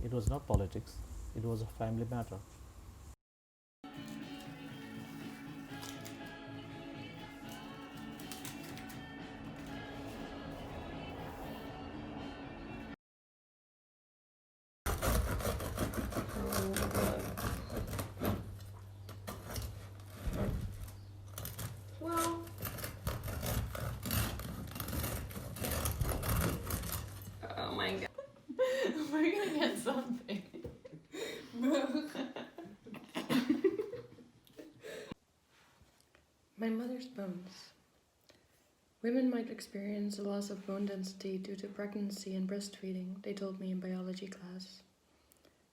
It was not politics, it was a family matter. Well, oh my god. We're gonna get something. My mother's bones. Women might experience a loss of bone density due to pregnancy and breastfeeding, they told me in biology class.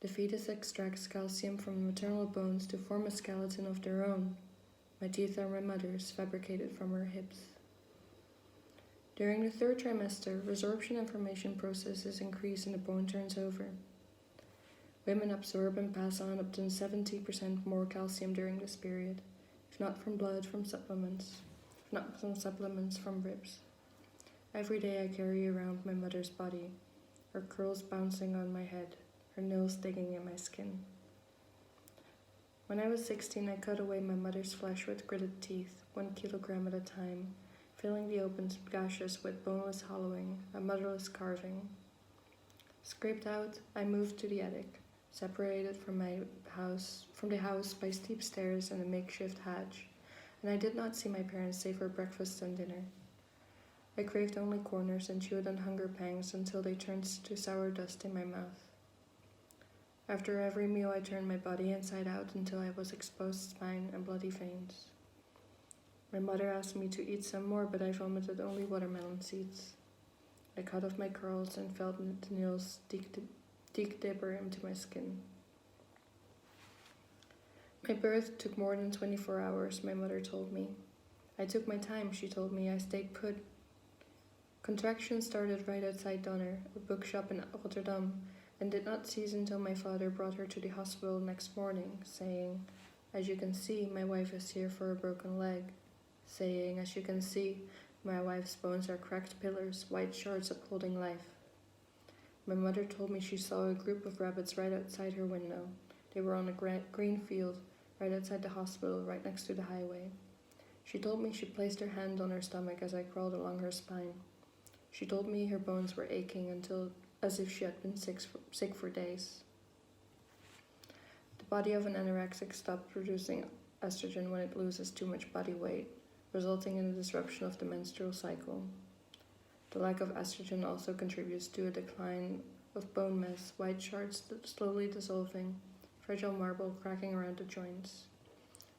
The fetus extracts calcium from maternal bones to form a skeleton of their own. My teeth are my mother's, fabricated from her hips. During the third trimester, resorption information processes increase and the bone turns over. Women absorb and pass on up to 70% more calcium during this period, if not from blood, from supplements. If not from supplements, from ribs. Every day I carry around my mother's body, her curls bouncing on my head, her nails digging in my skin. When I was 16, I cut away my mother's flesh with gritted teeth, 1 kilogram at a time, filling the open gashes with boneless hollowing, a motherless carving. Scraped out, I moved to the attic, separated from the house by steep stairs and a makeshift hatch, and I did not see my parents save for breakfast and dinner. I craved only corners and chewed on hunger pangs until they turned to sour dust in my mouth. After every meal, I turned my body inside out until I was exposed spine and bloody veins. My mother asked me to eat some more, but I vomited only watermelon seeds. I cut off my curls and felt the nails dig deeper into my skin. My birth took more than 24 hours, my mother told me. I took my time, she told me. I stayed put. Contractions started right outside Donner, a bookshop in Rotterdam, and did not cease until my father brought her to the hospital next morning, saying, "As you can see, my wife is here for a broken leg." Saying, "As you can see, my wife's bones are cracked pillars, white shards upholding life." My mother told me she saw a group of rabbits right outside her window. They were on a green field, right outside the hospital, right next to the highway. She told me she placed her hand on her stomach as I crawled along her spine. She told me her bones were aching as if she had been sick for days. The body of an anorexic stops producing estrogen when it loses too much body weight, resulting in a disruption of the menstrual cycle. The lack of estrogen also contributes to a decline of bone mass, white shards slowly dissolving, fragile marble cracking around the joints.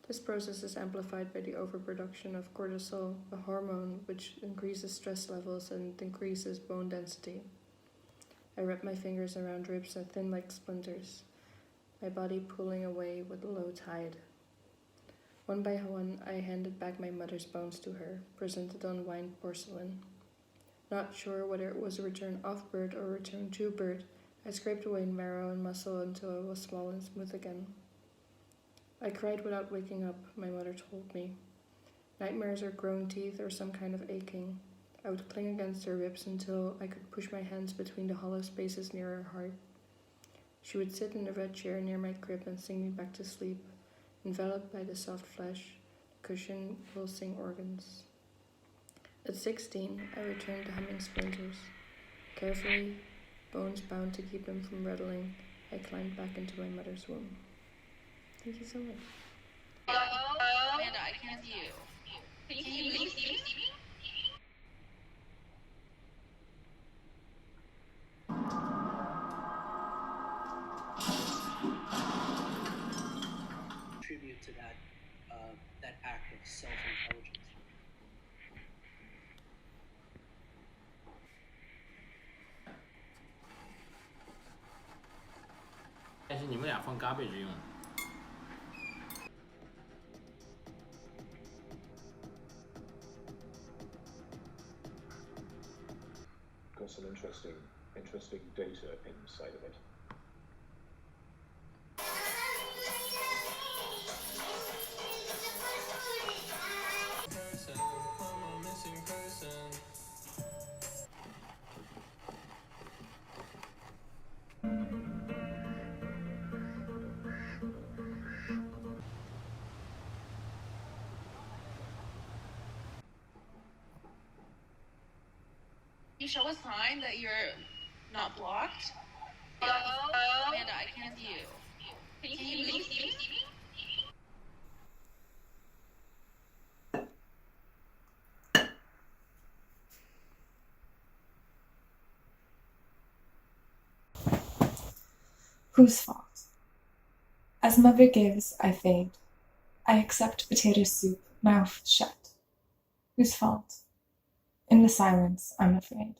This process is amplified by the overproduction of cortisol, a hormone which increases stress levels and increases bone density. I wrap my fingers around ribs that thin like splinters, my body pulling away with the low tide. One by one, I handed back my mother's bones to her, presented on wine porcelain. Not sure whether it was a return of bird or return to bird, I scraped away marrow and muscle until it was small and smooth again. I cried without waking up, my mother told me. Nightmares or grown teeth or some kind of aching. I would cling against her ribs until I could push my hands between the hollow spaces near her heart. She would sit in the red chair near my crib and sing me back to sleep, enveloped by the soft flesh, cushion pulsing organs. At 16, I returned the humming splinters. Carefully, bones bound to keep them from rattling, I climbed back into my mother's womb. Thank you so much. Amanda, I can't see you. Can you move? Tribute to that act of self-intelligence. 但是你们俩放 garbage 用。Got some interesting data inside of it. you show a sign that you're not blocked? Oh, Amanda, I can't see you. Can you see me? Whose fault? As mother gives, I fade. I accept potato soup, mouth shut. Whose fault? In the silence, I'm afraid.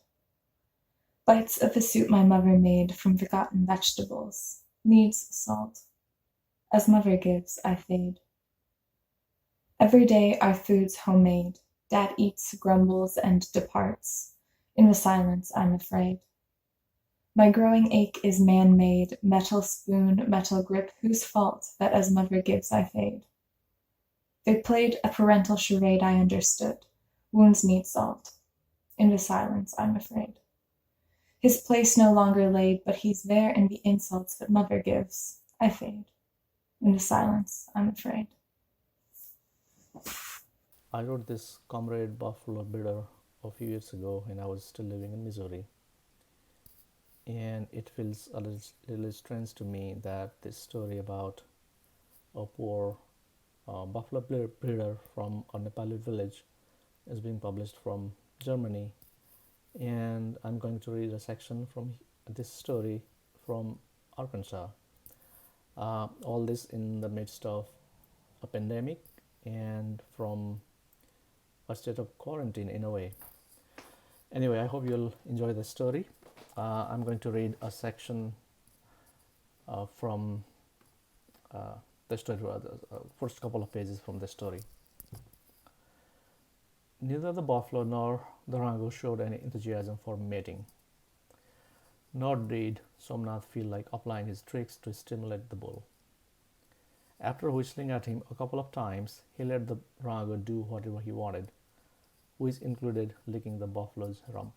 Bites of the soup my mother made from forgotten vegetables. Needs salt. As mother gives, I fade. Every day our food's homemade. Dad eats, grumbles, and departs. In the silence, I'm afraid. My growing ache is man-made, metal spoon, metal grip, whose fault that as mother gives I fade? They played a parental charade I understood. Wounds need salt. In the silence, I'm afraid. His place no longer laid, but he's there in the insults that mother gives. I fade. In the silence, I'm afraid. I wrote this Comrade Buffalo Bitter a few years ago when I was still living in Missouri. And it feels a little strange to me that this story about a poor buffalo breeder from a Nepali village is being published from Germany. And I'm going to read a section from this story from Arkansas. All this in the midst of a pandemic and from a state of quarantine in a way. Anyway, I hope you'll enjoy the story. I'm going to read a section from the story, first couple of pages from the story. Neither the buffalo nor the rango showed any enthusiasm for mating. Nor did Somnath feel like applying his tricks to stimulate the bull. After whistling at him a couple of times, he let the rango do whatever he wanted, which included licking the buffalo's rump.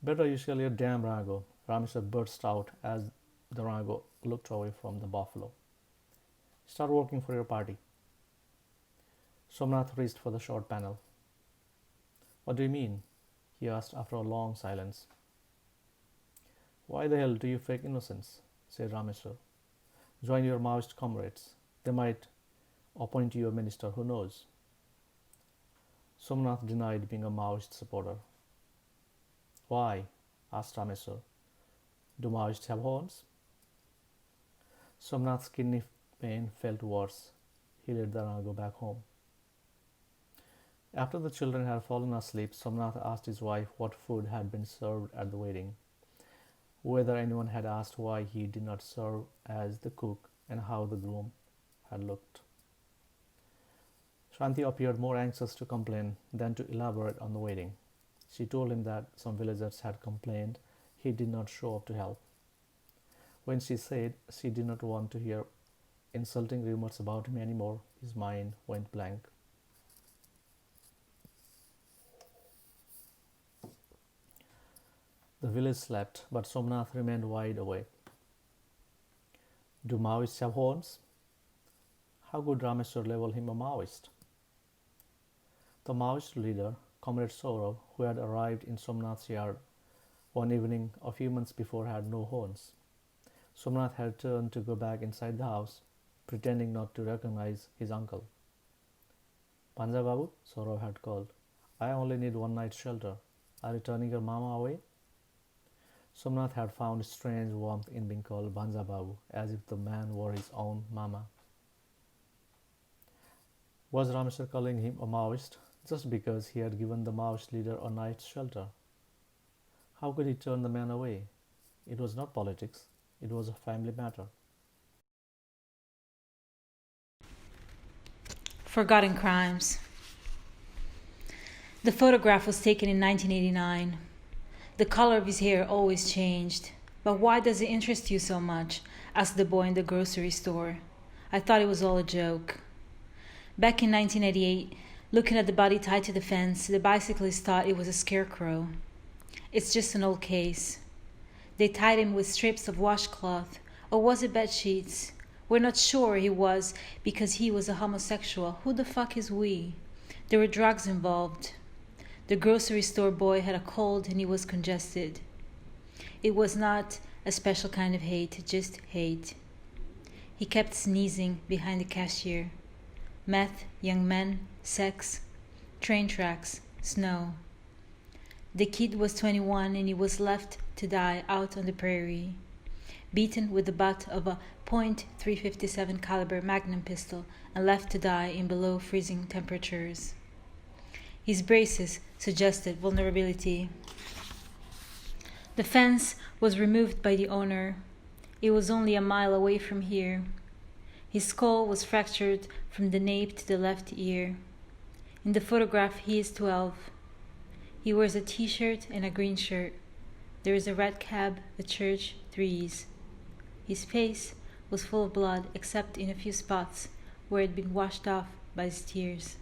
Better you shall your damn rango, Rameswar burst out as the rango looked away from the buffalo. Start working for your party. Somnath reached for the short panel. What do you mean? He asked after a long silence. Why the hell do you fake innocence? Said Rameswar. Join your Maoist comrades. They might appoint you a minister, who knows? Somnath denied being a Maoist supporter. Why? Asked Rameswar. Do Maoists have horns? Somnath's kidney pain felt worse. He led the rango back home. After the children had fallen asleep, Somnath asked his wife what food had been served at the wedding, whether anyone had asked why he did not serve as the cook, and how the groom had looked. Shanti appeared more anxious to complain than to elaborate on the wedding. She told him that some villagers had complained he did not show up to help. When she said she did not want to hear insulting rumors about him anymore, his mind went blank. The village slept, but Somnath remained wide awake. Do Maoists have horns? How could Rameswar label him a Maoist? The Maoist leader, Comrade Saurav, who had arrived in Somnath's yard one evening a few months before, had no horns. Somnath had turned to go back inside the house, pretending not to recognize his uncle. Bhanja Babu, Saurav had called. I only need one night's shelter. Are you turning your mama away? Somnath had found strange warmth in being called Bhanja Babu, as if the man were his own mama. Was Rameswar calling him a Maoist just because he had given the Maoist leader a night's shelter? How could he turn the man away? It was not politics, it was a family matter. Forgotten Crimes. The photograph was taken in 1989. The color of his hair always changed. But why does it interest you so much? Asked the boy in the grocery store. I thought it was all a joke. Back in 1988, looking at the body tied to the fence, the bicyclist thought it was a scarecrow. It's just an old case. They tied him with strips of washcloth, or was it bed sheets? We're not sure he was because he was a homosexual. Who the fuck is we? There were drugs involved. The grocery store boy had a cold and he was congested. It was not a special kind of hate, just hate. He kept sneezing behind the cashier. Meth, young men, sex, train tracks, snow. The kid was 21 and he was left to die out on the prairie, beaten with the butt of a .357 caliber Magnum pistol and left to die in below freezing temperatures. His braces suggested vulnerability. The fence was removed by the owner. It was only a mile away from here. His skull was fractured from the nape to the left ear. In the photograph, he is 12. He wears a t-shirt and a green shirt. There is a red cab, a church, trees. His face was full of blood except in a few spots where it had been washed off by his tears.